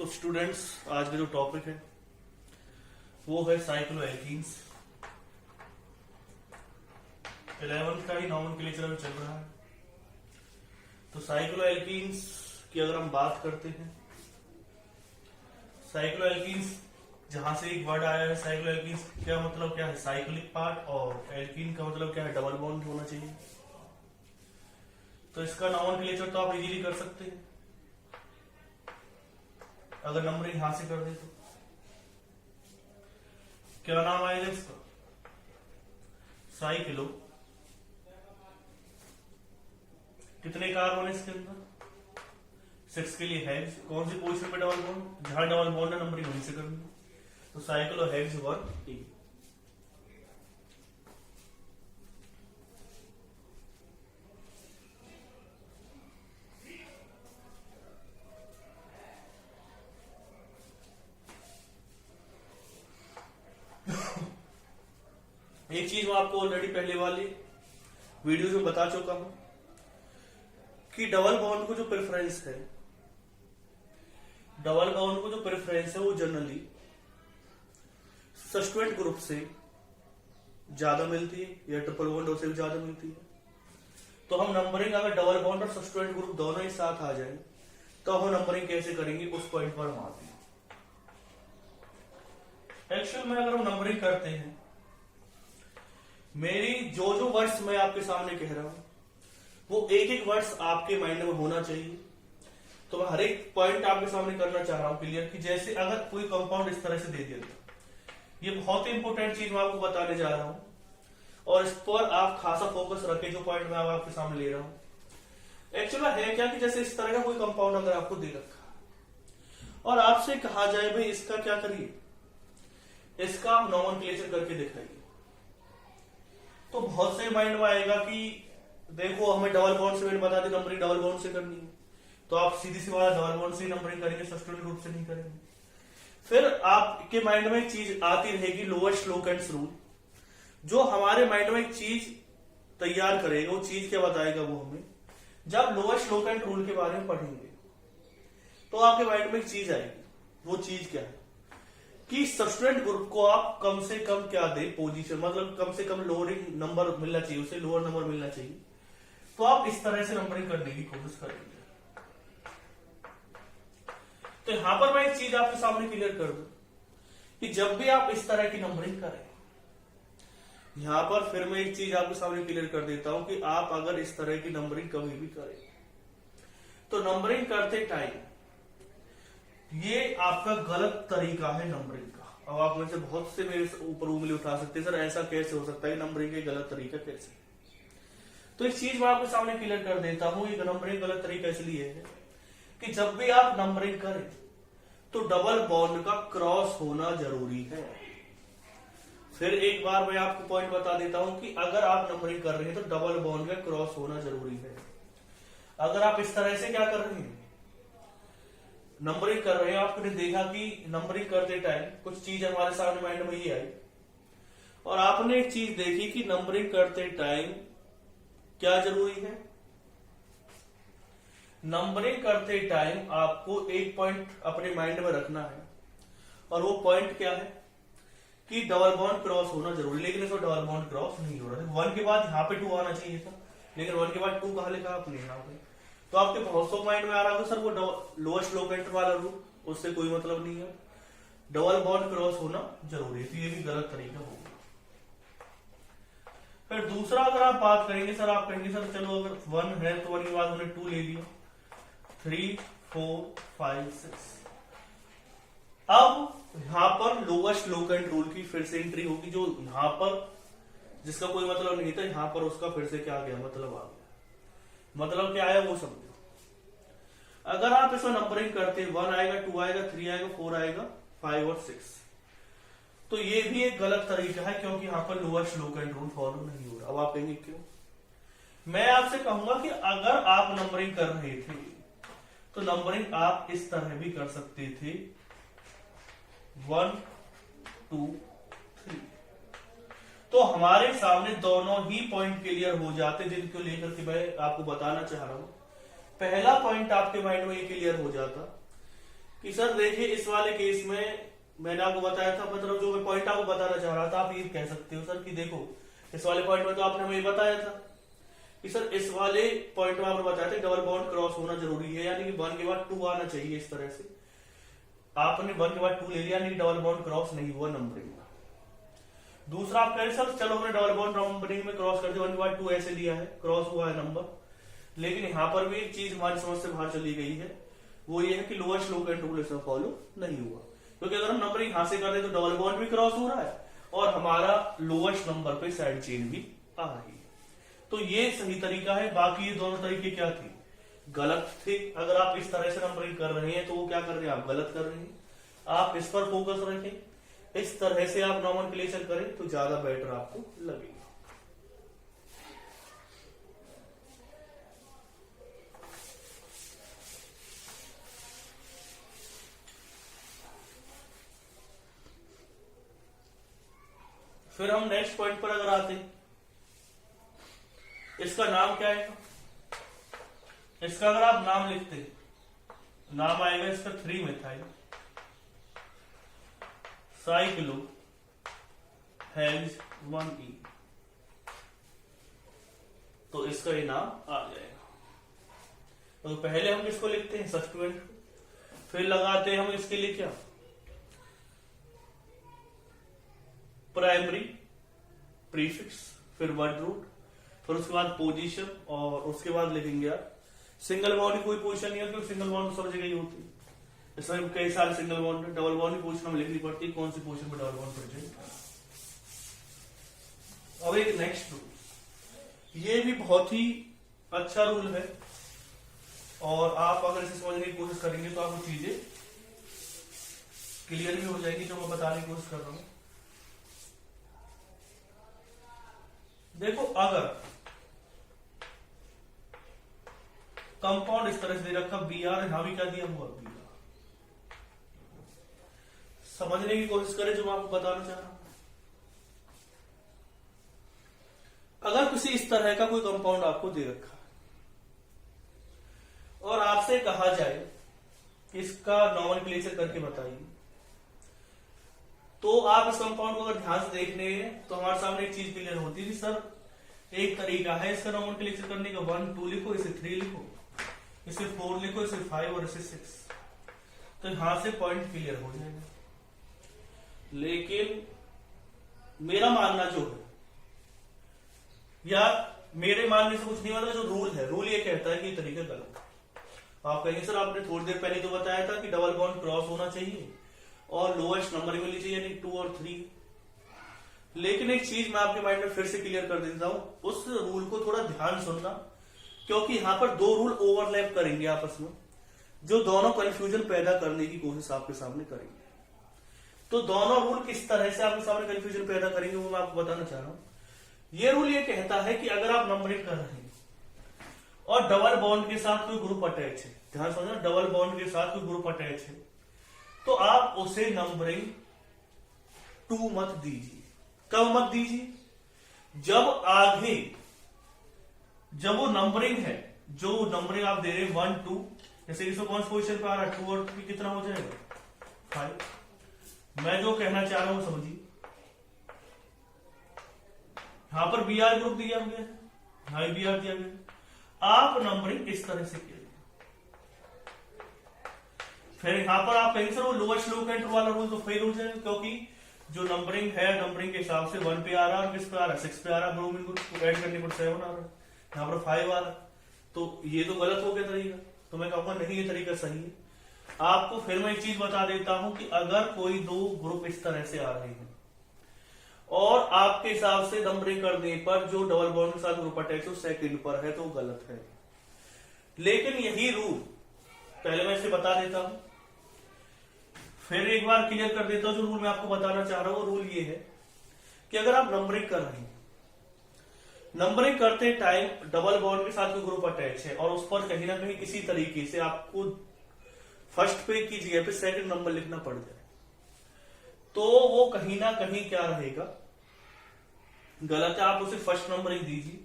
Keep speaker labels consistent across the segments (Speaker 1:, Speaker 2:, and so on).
Speaker 1: तो स्टूडेंट्स, आज का जो टॉपिक है वो है साइक्लोएल्कीन्स। 11th का ही नॉमेनक्लेचर में चल रहा है। तो साइक्लोएल्कीन्स की अगर हम बात करते हैं, साइक्लोएल्कीन्स जहां से एक वर्ड आया है, साइक्लोएल्कीन्स क्या मतलब क्या है, साइक्लिक पार्ट, और एल्कीन का मतलब क्या है, डबल बॉन्ड होना चाहिए। तो इसका नॉमेनक्लेचर तो आप इजीली कर सकते हैं अगर नंबरिंग यहां से कर दे तो। क्या नाम आएगा इसका, साइक्लो। कितने कार्बन है इसके अंदर, 6 के लिए हेक्स। कौन सी पोजीशन पे डबल बॉन्ड, जहां डबल बॉन्ड है नंबरिंग वहीं से करनी है। तो साइक्लो हेक्स 1 एक चीज मैं आपको ऑलरेडी पहले वाली वीडियो में बता चुका हूं कि डबल बॉन्ड को जो प्रेफरेंस है, डबल बॉन्ड को जो प्रेफरेंस है वो जनरली सब्स्टिट्यूएंट ग्रुप से ज्यादा मिलती है या ट्रिपल बॉन्ड से भी ज्यादा मिलती है। तो हम नंबरिंग अगर डबल बॉन्ड और सब्स्टिट्यूएंट ग्रुप दोनों ही साथ आ जाए तो हम नंबरिंग कैसे करेंगे उस पॉइंट पर हम आते हैं। एक्चुअल में अगर हम नंबरिंग करते हैं, मेरी जो जो वर्ड्स मैं आपके सामने कह रहा हूं वो एक एक वर्ड्स आपके माइंड में होना चाहिए। तो मैं हर एक पॉइंट आपके सामने करना चाह रहा हूं क्लियर, कि जैसे अगर कोई कंपाउंड इस तरह से दे दिया, ये बहुत ही इंपॉर्टेंट चीज मैं आपको बताने जा रहा हूं और इस पर आप खासा फोकस रखें जो पॉइंट मैं आपके सामने ले रहा हूं। एक्चुअली है क्या कि जैसे इस तरह का कोई कंपाउंड अगर आपको दे रखा और आपसे कहा जाए भाई इसका क्या करिए, इसका नॉमेनक्लेचर करके दिखाइए, तो बहुत से माइंड में आएगा कि देखो हमें डबल बॉन्ड से बता दी नंबरिंग डबल बॉन्ड से करनी है, तो आप सीधी सी बात डबल बॉन्ड से नंबरिंग करेंगे, सब्स्टिट्यूएंट ग्रुप से नहीं करेंगे। फिर आपके माइंड में एक चीज आती रहेगी, लोअर-श्लोकेंट्स रूल, जो हमारे माइंड में एक चीज तैयार करेगा। वो चीज क्या बताएगा वो हमें, जब लोअर-श्लोकेंट रूल के बारे में पढ़ेंगे तो आपके माइंड में एक चीज आएगी। वो चीज क्या है कि सब्स्टिट्यूएंट ग्रुप को आप कम से कम क्या दे, पोजीशन, मतलब कम से कम लोअरिंग नंबर मिलना चाहिए, उसे लोअर नंबर मिलना चाहिए। तो आप इस तरह से नंबरिंग करने की कोशिश करेंगे। तो यहां पर मैं एक चीज आपके सामने क्लियर कर दूं कि जब भी आप इस तरह की नंबरिंग करें, यहां पर फिर मैं एक चीज आपके सामने क्लियर कर देता हूं कि आप अगर इस तरह की नंबरिंग कभी भी करें तो नंबरिंग करते टाइम ये आपका गलत तरीका है नंबरिंग का। अब आप में से बहुत से मेरे ऊपर उंगली उठा सकते हैं, सर ऐसा कैसे हो सकता है, नंबरिंग का गलत तरीका कैसे। तो एक चीज मैं आपके सामने क्लियर कर देता हूं, ये नंबरिंग गलत तरीका इसलिए है कि जब भी आप नंबरिंग करें तो डबल बॉन्ड का क्रॉस होना जरूरी है। फिर एक बार मैं आपको पॉइंट बता देता हूं कि अगर आप नंबरिंग कर रहे हैं तो डबल बॉन्ड का क्रॉस होना जरूरी है। अगर आप इस तरह से क्या कर रहे हैं, नंबरिंग कर रहे हैं, आपने देखा कि नंबरिंग करते टाइम कुछ चीज हमारे सामने माइंड में ये आई और आपने एक चीज देखी कि नंबरिंग करते टाइम क्या जरूरी है, नंबरिंग करते टाइम आपको एक पॉइंट अपने माइंड में रखना है और वो पॉइंट क्या है कि डबल बॉन्ड क्रॉस होना जरूरी। लेकिन इसमें डबल बॉन्ड क्रॉस नहीं हो रहा है। 1 के बाद यहाँ पे 2 आना चाहिए था, लेकिन 1 के बाद 2 कहा लिखा आपने यहाँ पे। तो आपके बहुत सौ माइंड में आ रहा होगा सर वो लोअर-श्लोकेंट वाला रूल, उससे कोई मतलब नहीं है, डबल बॉन्ड क्रॉस होना जरूरी है। तो ये भी गलत तरीका होगा। फिर दूसरा अगर आप बात करेंगे, सर आप कहेंगे सर चलो अगर 1 है तो 1 के बाद हमने 2 ले लिया, 3 4 5 6। अब यहां पर लोअर-श्लोकेंट रूल की फिर से एंट्री होगी, जो यहां पर जिसका कोई मतलब नहीं था, यहां पर उसका फिर से क्या आ गया, मतलब आ गया। मतलब क्या आया वो समझो। अगर आप इसमें नंबरिंग करते 1 आएगा, 2 आएगा, 3 आएगा, 4 आएगा, 5 और 6, तो ये भी एक गलत तरीका है क्योंकि यहां पर लोअर-श्लोकेंट रूल फॉलो नहीं हो रहा। अब आप कहेंगे क्यों, मैं आपसे कहूंगा कि अगर आप नंबरिंग कर रहे थे तो नंबरिंग आप इस तरह भी कर सकते थे, 1 2 3, तो हमारे सामने दोनों ही पॉइंट क्लियर हो जाते जिनको लेकर के मैं आपको बताना चाह रहा हूं। पहला पॉइंट आपके माइंड में ये क्लियर हो जाता कि सर देखिए इस वाले केस में मैंने आपको बताया था, मतलब जो मैं पॉइंट आपको बताना चाह रहा था, आप ये कह सकते हो सर कि देखो इस वाले पॉइंट में तो आपने हमें बताया था कि सर इस वाले पॉइंट में आपने बताया था डबल बॉन्ड क्रॉस होना जरूरी है, यानी कि 1 के बाद 2 आना चाहिए। इस तरह से आपने 1 के बाद 2 ले लिया, यानी कि डबल बॉन्ड क्रॉस नहीं हुआ नंबरिंग में। दूसरा आप कह रहे सर चलो हमने डबल बॉन्ड नंबरिंग में क्रॉस कर दिया, 1 के बाद 2 ऐसे लिया है, क्रॉस हुआ है नंबर, लेकिन यहाँ पर भी एक चीज हमारी समझ से बाहर चली गई है, वो ये है कि लोअर स्लोप एंड रूल इसमें फॉलो नहीं हुआ, क्योंकि अगर हम नंबरिंग यहां से कर रहे तो डबल बॉन्ड भी क्रॉस हो रहा है और हमारा लोएस्ट नंबर पे साइड चेन भी आ रही है। तो ये सही तरीका है, बाकी ये दोनों तरीके क्या थे, गलत थे। अगर आप इस तरह से नंबरिंग कर रहे हैं तो वो क्या कर रहे हैं, आप गलत कर रहे हैं। आप इस पर फोकस रखें, इस तरह से आप नॉमेनक्लेचर करें तो ज्यादा बेटर आपको लगेगा। फिर हम नेक्स्ट पॉइंट पर अगर आते हैं, इसका नाम क्या है, इसका अगर आप नाम लिखते हैं, नाम आएगा इसका 3 मिथाइल साइक्लो हेक्स 1E, तो इसका ये नाम आ जाएगा। तो पहले हम किसको लिखते हैं, सब्स्टिट्यूएंट, फिर लगाते हैं हम इसके लिए क्या, प्राइमरी प्रीफिक्स, फिर वर्ड रूट, फिर उसके बाद पोजीशन, और उसके बाद लिखेंगे आप सिंगल बॉन्ड की कोई पोजीशन नहीं है, क्योंकि सिंगल बॉन्ड सब जगह ही होती है, इसमें कई सारे सिंगल बॉन्ड, डबल बॉन्ड की पोजीशन हमें लिखनी पड़ती है, कौन सी पोजीशन पर डबल बॉन्ड प्रेजेंट। अब एक नेक्स्ट रूल, ये भी बहुत ही अच्छा रूल है, और आप अगर इसे समझने की कोशिश करेंगे तो आपको चीजें क्लियर भी हो जाएगी जो मैं बताने की कोशिश कर रहा हूं। देखो अगर कंपाउंड इस तरह से दे रखा Br, यहां भी क्या दिया हुआ Br, समझने की कोशिश करें जो मैं आपको बताना चाह रहा हूं। अगर किसी इस तरह का कोई कंपाउंड आपको दे रखा है और आपसे कहा जाए इसका नॉमेनक्लेचर करके बताइए, तो आप इस कंपाउंड को अगर ध्यान से देख रहे हैं तो हमारे सामने एक चीज क्लियर होती है कि सर एक तरीका है इसका नॉमेनक्लेचर करने का, 1 2 लिखो, इसे 3 लिखो, इसे 4 लिखो, इसे 5 और इसे 6, तो यहां से पॉइंट क्लियर हो जाएगा। लेकिन मेरा मानना जो है, या मेरे मानने से कुछ नहीं होता, जो रूल है, रूल ये कहता है कि ये तरीका गलत है। आप कहेंगे सर आपने थोड़ी देर पहले तो बताया था कि डबल बॉन्ड क्रॉस होना चाहिए और लोएस्ट नंबर में लीजिए, यानी 2 और 3, लेकिन एक चीज मैं आपके माइंड में फिर से क्लियर कर देता हूं, उस रूल को थोड़ा ध्यान सुनना, क्योंकि यहां पर 2 रूल ओवरलैप करेंगे आपस में, जो दोनों कंफ्यूजन पैदा करने की कोशिश आपके सामने करेंगे। तो दोनों रूल किस तरह से आपके सामने कंफ्यूजन पैदा करेंगे वो मैं आपको बताना चाह रहा हूं। ये रूल ये कहता है कि अगर आप नंबरिंग कर रहे हैं और डबल बॉन्ड के साथ कोई ग्रुप अटैच है, ध्यान समझना, डबल बॉन्ड के साथ कोई ग्रुप अटैच है, तो आप उसे नंबरिंग 2 मत दीजिए। कब मत दीजिए, जब आगे जब वो नंबरिंग है, जो नंबरिंग आप दे रहे हैं 1 2, जैसे इसको कौन सी पोजीशन पे आ रहा है, 2 और 3 कितना हो जाएगा, 5। मैं जो कहना चाह रहा हूं समझिए, यहां पर Br ग्रुप दिया गया है, यहां Br दिया गया, आप नंबरिंग इस तरह से किया, फिर यहां पर आप कहेंगे सर वो लोअर स्लोप एंड वाला रूल तो फेल हो जाएगा, क्योंकि जो नंबरिंग है, नंबरिंग के हिसाब से 1 पे आ रहा है और किस पे आ रहा है, 6 पे आ रहा है, ब्रोमीन को ऐड करने पर 7 आ रहा है, यहाँ पर 5 आ रहा है, तो ये तो गलत हो गया तरीका। तो मैं कहूंगा नहीं, ये तरीका सही है। आपको फिर मैं एक चीज बता देता हूं कि अगर कोई 2 ग्रुप इस तरह से आ रहे हैं और आपके हिसाब से नंबरिंग करने पर जो डबल बॉन्ड के साथ ग्रुप अटैच हो सेकंड पर है, तो गलत है। लेकिन यही रूल पहले मैं इसे बता देता हूं, फिर एक बार क्लियर कर देता हूं। जो रूल मैं आपको बताना चाह रहा हूं, रूल ये है कि अगर आप नंबरिंग कर रहे हैं, नंबरिंग करते टाइम डबल बॉन्ड के साथ कोई ग्रुप अटैच है और उस पर कहीं ना कहीं किसी तरीके से आपको फर्स्ट पे की जगह पे सेकंड नंबर लिखना पड़ जाए, तो वो कहीं ना कहीं क्या रहेगा, गलत है। आप उसे फर्स्ट नंबर ही दीजिए।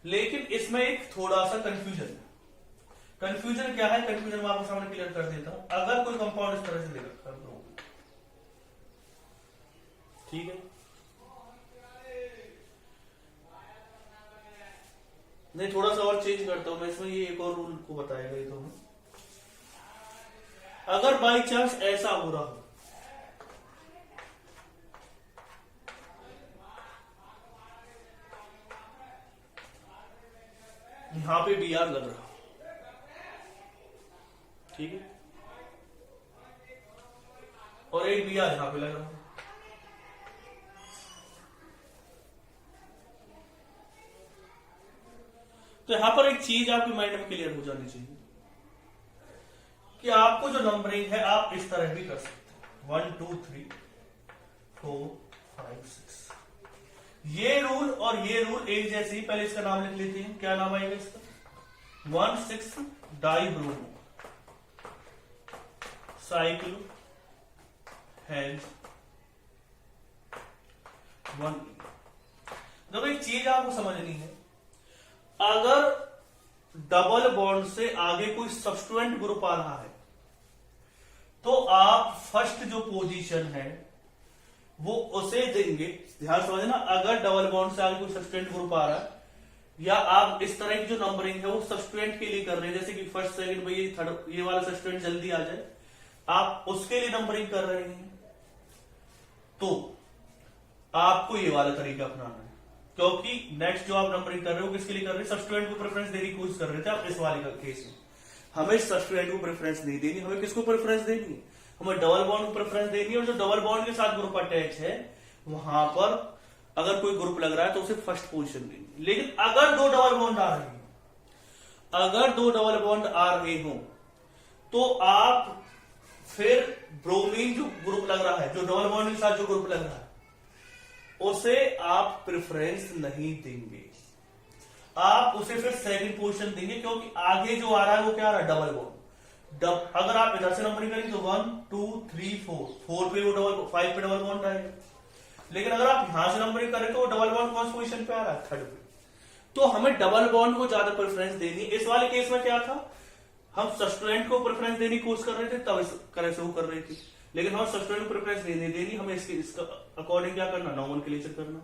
Speaker 1: लेकिन इसमें एक थोड़ा सा कंफ्यूजन है, कंफ्यूजन क्या है, कंफ्यूजन मैं आपके सामने क्लियर कर देता हूं। अगर कोई कंपाउंड इस तरह से दे रखा है, ठीक है, नहीं थोड़ा सा और चेंज करता हूं मैं इसमें, ये एक और रूल को बताएगा ये तो। अगर बाई चांस ऐसा हो रहा हो, यहां पे BR लग रहा, ठीक है, और एक BR यहां पे लग रहा, तो यहां पर एक चीज आपके माइंड में क्लियर हो जानी चाहिए कि आपको जो नंबरिंग है आप इस तरह भी कर सकते हैं, 1 2 3 4 5 6। ये रूल और ये रूल एक जैसे ही, पहले इसका नाम लिख लेते हैं, क्या नाम आएगा इसका, 1,6 डाइब्रोमो साइक्लो हेज 1। जब एक चीज आपको समझनी है, अगर डबल बॉन्ड से आगे कोई सब्स्टिट्यूएंट ग्रुप आ रहा है तो आप फर्स्ट जो पोजीशन है वो उसे देंगे। ध्यान समझना, अगर डबल बॉन्ड से आगे कोई सब्स्टिट्यूएंट ग्रुप आ रहा है या आप इस तरह की जो नंबरिंग है वो सब्स्टिट्यूएंट के लिए कर रहे हैं, जैसे कि फर्स्ट सेकंड भाई ये थर्ड, ये वाला सब्स्टिट्यूएंट जल्दी आ जाए, आप उसके लिए नंबरिंग कर रहे हैं, तो आपको ये वाला तरीका अपनाना है। क्योंकि नेक्स्ट जो आप नंबरिंग कर रहे हो किसके लिए कर रहे हैं, सब्स्टिट्यूएंट को प्रेफरेंस देने की कोशिश कर रहे थे आप। इस वाले का केस में हमें सब्स्टिट्यूएंट को प्रेफरेंस नहीं देनी, हमें किसको प्रेफरेंस देनी है, हमें डबल बॉन्ड को प्रेफरेंस देनी है। और जो डबल बॉन्ड के साथ ग्रुप अटैच है वहां पर अगर कोई ग्रुप लग रहा है तो उसे फर्स्ट पोजीशन देनी। लेकिन अगर दो डबल बॉन्ड आ रहे हैं, अगर दो डबल बॉन्ड आ रहे हो तो आप फिर ब्रोमीन जो ग्रुप लग रहा है, जो डबल बॉन्ड के साथ जो ग्रुप लग रहा है, उसे आप प्रेफरेंस नहीं देंगे, आप उसे फिर सेकंड पोजीशन देंगे। क्योंकि आगे जो आ रहा है वो क्या आ रहा है, डबल बॉन्ड। अगर आप इधर से नंबरिंग करेंगे तो 1 2 3 4 पे वो डबल, 5 पे डबल बॉन्ड आएगा। लेकिन अगर आप यहां से नंबरिंग करें तो वो डबल बॉन्ड कौन सी पोजीशन पे आ रहा है, थर्ड पे। तो हमें डबल बॉन्ड को ज्यादा प्रेफरेंस देनी। इस वाले केस में क्या था, हम सब्स्टिट्यूएंट को प्रेफरेंस देने की कोशिश कर रहे थे, तब इस तरह से वो कर रही थी। लेकिन हम सब्स्टिट्यूएंट को प्रेफरेंस नहीं देनी, हमें इसका अकॉर्डिंग क्या करना, नॉमेनक्लेचर करना,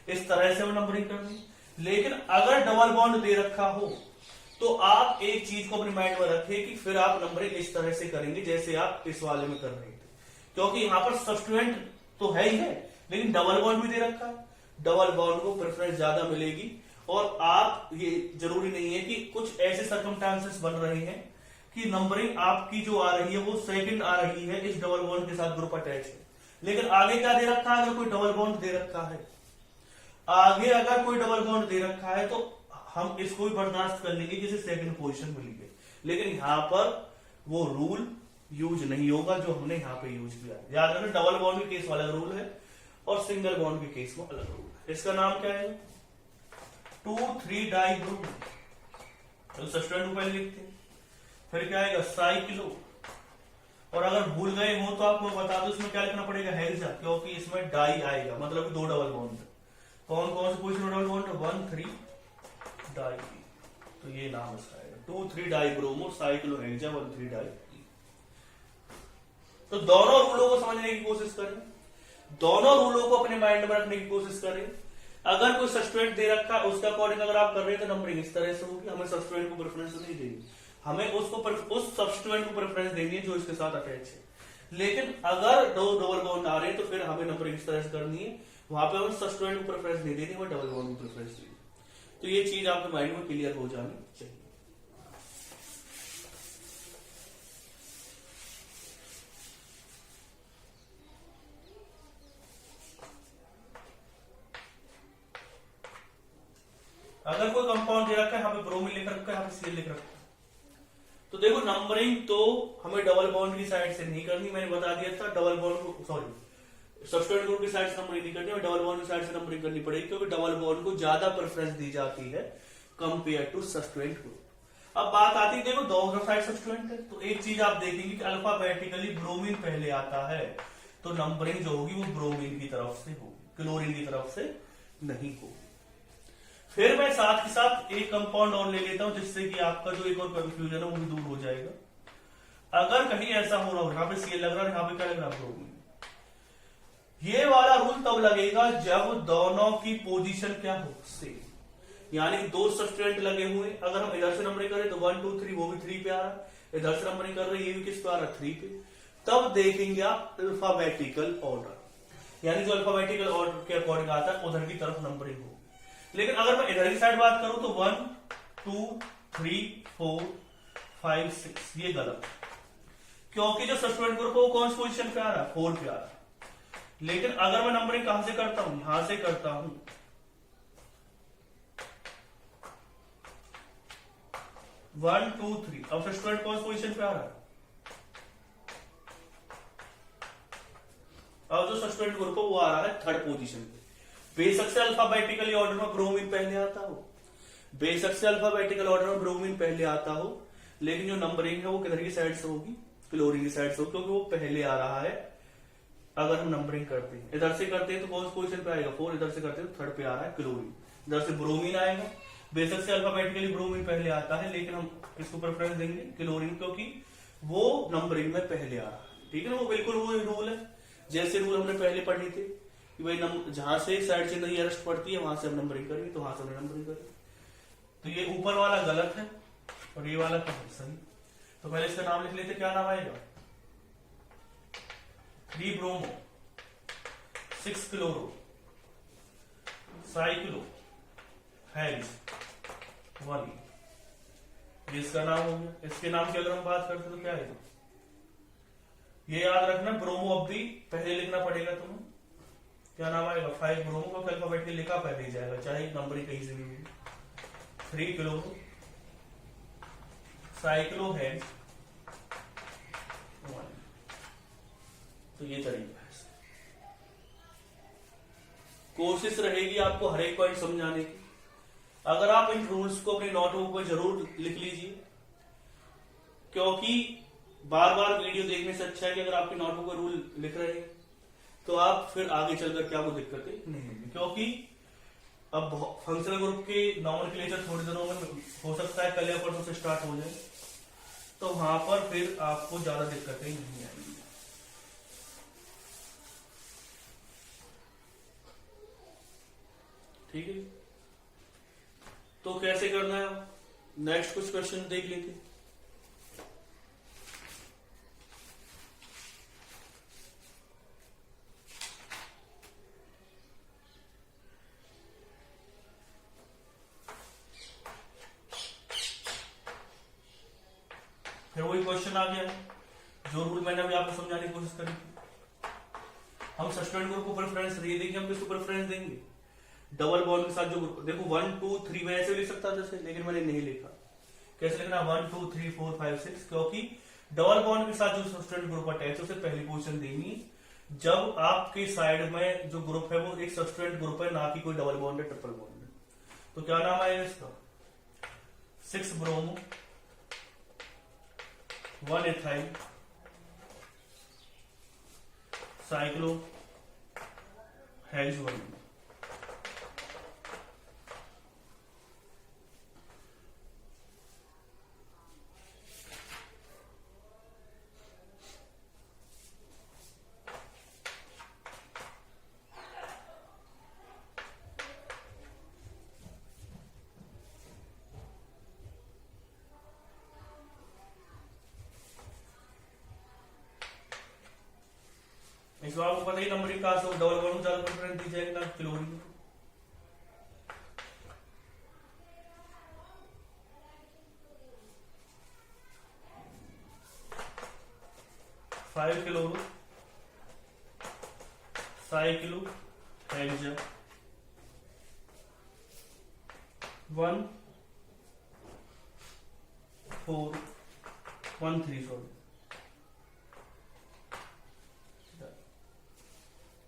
Speaker 1: इस तरह से हम नंबरिंग करनी। लेकिन अगर डबल बॉन्ड दे रखा हो तो आप एक चीज को अपने माइंड में रखें कि फिर आप नंबरिंग इस तरह से करेंगे जैसे आप इस वाले में कर रहे थे। क्योंकि यहां पर सब्स्टिट्यूएंट तो है ही है, लेकिन डबल बॉन्ड भी दे रखा है, डबल बॉन्ड को प्रेफरेंस ज्यादा मिलेगी। और आप, ये जरूरी नहीं है कि कुछ ऐसे सर्कमस्टांसेस बन रहे हैं कि नंबरिंग आपकी जो आ रही है वो सेकंड आ रही है, इस डबल बॉन्ड के साथ ग्रुप अटैच है। लेकिन आगे क्या दे रखा है, अगर कोई डबल बॉन्ड दे रखा है, आगे अगर कोई डबल बॉन्ड दे रखा है तो हम इसको भी बर्दाश्त कर लेंगे कि इसे सेकंड पोजीशन मिली है। लेकिन यहां पर वो रूल यूज नहीं होगा जो हमने यहां पे यूज किया। याद रखना, डबल बॉन्ड के केस में अलग रूल है और सिंगल बॉन्ड के केस में अलग रूल है। इसका नाम क्या है, 2 3 डाइब्रोमो। तो सब्स्टिट्यूएंट को पहले लिखते हैं, फिर क्या आएगा, साइक्लो। और अगर भूल गए हो तो आपको बता दो इसमें क्या लिखना पड़ेगा, हेक्सा, क्योंकि इसमें डाई आएगा, मतलब दो डबल बॉन्ड। कौन कौन से पोजीशन डबल बॉन्ड, 1 3 डाई, तो ये नाम इसका आएगा 2 3 डाइब्रोमो साइक्लो हेक्सा 1 3 डाई। तो दोनों रूलों को समझने की कोशिश करें, दोनों रूलों को अपने माइंड में रखने की कोशिश करें। अगर कोई सब्स्टिट्यूएंट दे रखा है उसका अकॉर्डिंग अगर आप कर रहे हैं तो नंबरिंग इस तरह से होगी। हमें सब्स्टिट्यूएंट को प्रेफरेंस नहीं देनी, हमें उस सब्स्टिट्यूएंट को प्रेफरेंस देनी है जो इसके साथ अटैच है। लेकिन अगर दो डबल बॉन्ड आ रहे हैं तो फिर हमें नंबरिंग इस तरह से करनी है, वहां पे हमें सब्स्टिट्यूएंट को प्रेफरेंस नहीं देनी, हमें डबल बॉन्ड को प्रेफरेंस देनी। तो ये चीज आपके माइंड में क्लियर हो जानी चाहिए। अगर कोई कंपाउंड दे रखा है, यहाँ पे ब्रोमीन लिख रखा है, यहाँ पे सीएल लिख रखा है, तो देखो नंबरिंग तो हमें डबल बॉन्ड की साइड से नहीं करनी। मैंने बता दिया था, डबल बॉन्ड को, सॉरी, सब्स्टिट्यूएंट ग्रुप की साइड से नंबरिंग नहीं करनी, हमें डबल बॉन्ड की साइड से नंबरिंग करनी पड़ेगी, क्योंकि डबल बॉन्ड को ज्यादा प्रेफरेंस दी जाती है कंपेयर टू सब्स्टिट्यूएंट ग्रुप। अब बात आती है, देखो दोनों साइड सब्स्टिट्यूएंट है, तो एक चीज आप देखेंगे कि अल्फाबेटिकली ब्रोमीन पहले आता है, तो नंबरिंग जो होगी वो ब्रोमीन की तरफ से होगी, क्लोरीन की तरफ से नहीं होगी। फिर मैं साथ के साथ एक कंपाउंड और ले लेता हूं, जिससे कि आपका जो एक और कंफ्यूजन है वो भी दूर हो जाएगा। अगर कहीं ऐसा हो रहा हो, यहाँ पे सीएल लग रहा है, यहाँ पे क्या लग रहा है, ये वाला रूल तब लगेगा जब दोनों की पोजीशन क्या हो, सेम। यानी दो सब्सटेंट लगे हुए, अगर हम इधर से नंबरिंग करें तो 1 2 3, वो भी 3 पे आ रहा है, इधर से नंबरिंग कर रहे हैं, ये भी किस पे आ रहा है, 3 पे। तब देखेंगे आप अल्फाबेटिकल ऑर्डर, यानी जो अल्फाबेटिकल ऑर्डर के अकॉर्डिंग आता है उधर की तरफ नंबरिंग हो। लेकिन अगर मैं इधर की साइड बात करूं तो 1 2 3 4 5 6, ये गलत, क्योंकि जो सब्सटेंट ग्रुप है वो कौन सी पोजीशन पे आ रहा है, 4 पे आ रहा है। लेकिन अगर मैं नंबरिंग कहां से करता हूं, यहां से करता हूं, 1 2 3, अब सब्सटेंट कौन सी पोजीशन पे आ रहा है, अब जो सब्सटेंट ग्रुप है वो आ रहा है थर्ड पोजीशन पे। बेशक से अल्फाबेटिकली ऑर्डर में ब्रोमीन पहले आता हो, बेशक से अल्फाबेटिकल ऑर्डर में ब्रोमीन पहले आता हो, लेकिन जो नंबरिंग है वो किधर की साइड से होगी, क्लोरीन की साइड से होगी, क्योंकि वो पहले आ रहा है। अगर हम नंबरिंग करते हैं, इधर से करते हैं तो कौन सी पोजीशन पे आएगा, 4, इधर से करते हैं तो थर्ड पे आ रहा है क्लोरीन, इधर से ब्रोमीन आएगा। बेशक से अल्फाबेटिकली ब्रोमीन पहले आता है, लेकिन हम इसको प्रेफरेंस देंगे क्लोरीन, क्योंकि वो नंबरिंग में पहले आ रहा है। ठीक है ना, वो बिल्कुल वो रूल है जैसे रूल हमने पहले पढ़े थे कि भाई जहां से साइड से नियरेस्ट पड़ती है वहां से हम नंबरिंग करेंगे, तो वहां से हमने नंबरिंग करें। तो ये ऊपर वाला गलत है और ये वाला क्या है, सही। तो पहले इसका नाम लिख लेते, क्या नाम आएगा, 3 ब्रोमो 6 क्लोरो साइक्लो हेक्स 1, ये इसका नाम हो गया। इसके नाम की अगर हम बात करते तो क्या है, ये याद रखना, ब्रोमो अब भी पहले लिखना पड़ेगा तुम्हें, क्या नाम आएगा, 5 ब्रोमो को अल्फाबेटिकली लिखा पहले ही जाएगा, चाहे नंबरिंग कहीं से भी हो। 3 क्लोरो साइक्लो हेक्स 1, तो ये तरीका है। कोशिश रहेगी आपको हर एक पॉइंट समझाने की। अगर आप इन रूल्स को अपने नोटबुक में जरूर लिख लीजिए, क्योंकि बार बार वीडियो देखने से अच्छा है कि अगर आपकी नोटबुक में रूल लिख रहे हैं तो आप फिर आगे चलकर क्या आपको दिक्कतें नहीं होंगी। क्योंकि अब फंक्शनल ग्रुप के नॉमेनक्लेचर थोड़े दिनों में हो सकता है कल या परसों से स्टार्ट हो जाए, तो वहां पर फिर आपको ज्यादा दिक्कतें नहीं आएंगी। ठीक है, तो कैसे करना है, नेक्स्ट कुछ क्वेश्चन देख लेते। फिर वही क्वेश्चन आ गया जो रूल मैंने अभी आपको समझाने की कोशिश करी थी। हम सब्सटेंट ग्रुप को प्रेफरेंस नहीं देंगे, हम किसको प्रेफरेंस देंगे, डबल बॉन्ड के साथ जो ग्रुप, देखो 1 2 3 मैं ऐसे लिख सकता था, लेकिन मैंने नहीं लिखा। कैसे लिखना, 1 2 3 4 5 6, क्योंकि डबल बॉन्ड के साथ जो सब्सटेंट ग्रुप अटैच है उसे पहली पोजीशन देनी जब आपके साइड में जो ग्रुप है वो एक सब्सटेंट ग्रुप है, ना कि कोई डबल बॉन्ड है, ट्रिपल बॉन्ड है। तो क्या नाम आएगा इसका, 6 ब्रोमो 1 एथाइल साइक्लो हेक्स 1। इस बार आपको पता ही नंबरिंग कहां से, डबल बॉन्ड ज्यादा प्रेफरेंस दी जाएगी ना chlorine. Five chloro cyclo hex 1 4 1 3, sorry,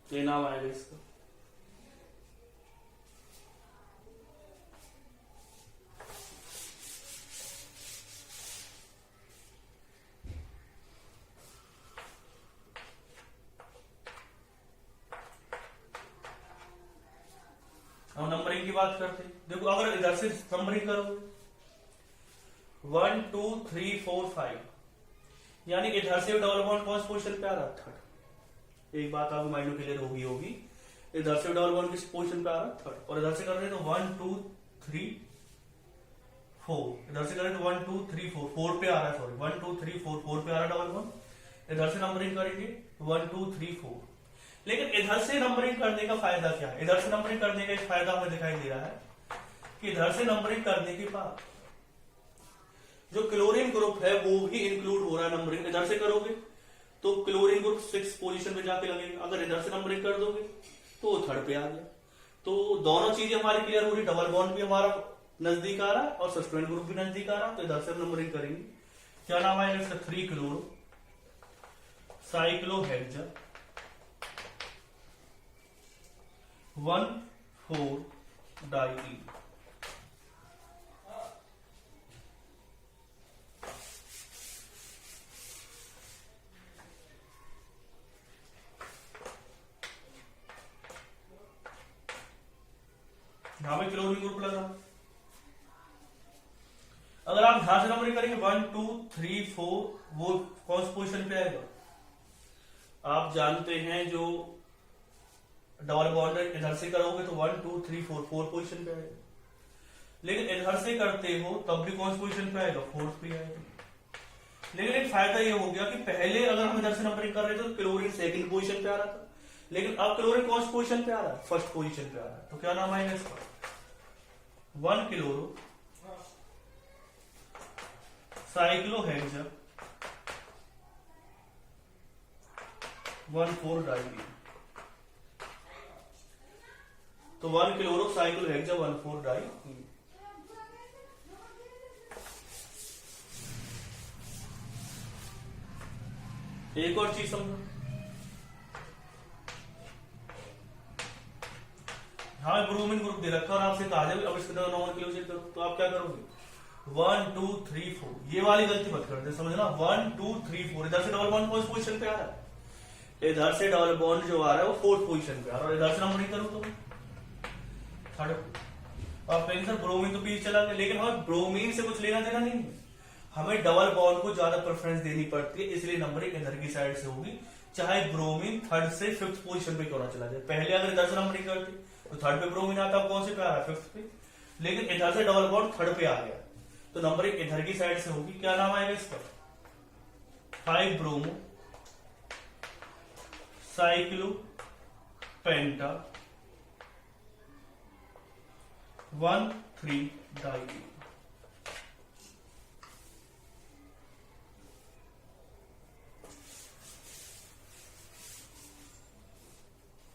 Speaker 1: ये नाम आएगा इसका। हम नंबरिंग की बात करते हैं, देखो अगर इधर से नंबरिंग करोगे 1 2 3 4 5, यानी इधर से डबल बॉन्ड कौन सी पोजीशन पे आ रहा? थर्ड। एक बात आपको माइंड में क्लियर होगी, इधर से डबल बॉन्ड किस पोजीशन पे आ रहा? थर्ड। और इधर से कर रहे हैं तो 1 2 3 4, इधर से कर रहे हैं तो 1 2 3 4, 4 पे आ रहा है, सॉरी 1 2 3 4, 4 पे आ रहा है डबल बॉन्ड। इधर से नंबरिंग करेंगे 1 2 3 4। लेकिन इधर से नंबरिंग करने का फायदा क्या है? इधर से नंबरिंग करने का एक फायदा हमें दिखाई दे रहा है कि इधर से नंबरिंग करने के बाद जो क्लोरीन ग्रुप है वो भी इंक्लूड हो रहा है नंबरिंग। इधर से करोगे तो क्लोरीन ग्रुप 6 पोजीशन पे जाके लगेगा, अगर इधर से नंबरिंग कर दोगे तो थर्ड पे आ गया। तो दोनों चीजें हमारी क्लियर हो रही, डबल बॉन्ड भी हमारा नजदीक आ रहा है और सब्स्टिट्यूएंट ग्रुप भी नजदीक आ रहा है। तो इधर से हम नंबरिंग करेंगे, क्या नाम आएगा इसका? 3 क्लोरो साइक्लोहेक्सा 1 4 डाई। यहां पे क्लोरीन ग्रुप लगा। अगर आप ध्यान से नंबरिंग करेंगे 1 2 3 4, वो कौन सी पोजीशन पे आएगा? आप जानते हैं जो डबल बॉन्ड इधर से करोगे तो 1 2 3 4, 4 पोजीशन पे आएगा। लेकिन इधर से करते हो तब भी कौन सी पोजीशन पे आएगा? फोर्थ पे आएगा। लेकिन एक फायदा ये हो गया कि पहले अगर हम इधर से नंबरिंग कर रहे थे तो क्लोरीन सेकंड पोजीशन पे आ रहा था, लेकिन अब क्लोरीन कौन सी पोजीशन पे आ रहा है? फर्स्ट पोजीशन पे आ रहा है। तो क्या नाम आएगा इसका? 1 क्लोरो साइक्लोहेक्सा 1 4 डाई। तो 1 क्लोरो साइक्लोहेक्सा 1 4 डाई। एक और चीज समझो, हाँ ब्रोमीन ग्रुप दे रखा और आपसे कहा जाए अब इसका नोमेनक्लेचर करो, तो आप क्या करोगे? 1 2 3 4, ये वाली गलती मत करते, समझना 1 2 3 4। इधर से डबल बॉन्ड कौन पोजीशन पे आ रहा है? इधर से डबल बॉन्ड जो आ रहा है वो फोर्थ पोजीशन पे आ रहा है, और इधर से नंबरिंग करो तो थर्ड। आप कहेंगे सर ब्रोमीन तो पीछे चला गया, लेकिन हमें ब्रोमीन से कुछ लेना देना नहीं है, हमें डबल बॉन्ड को ज्यादा प्रेफरेंस देनी पड़ती है, इसलिए नंबरिंग इधर की साइड से होगी, चाहे ब्रोमीन थर्ड से फिफ्थ पोजीशन पे क्यों ना चला जाए। पहले अगर इधर से नंबरिंग करते तो थर्ड पे ब्रोमीन आता, कौन से पे आ रहा है? फिफ्थ पे। लेकिन इधर से डबल बॉन्ड थर्ड पे आ गया तो नंबरिंग इधर की साइड से होगी। क्या नाम आएगा इसका? 5 ब्रोमो साइक्लो पेंटा 1 3 डाई।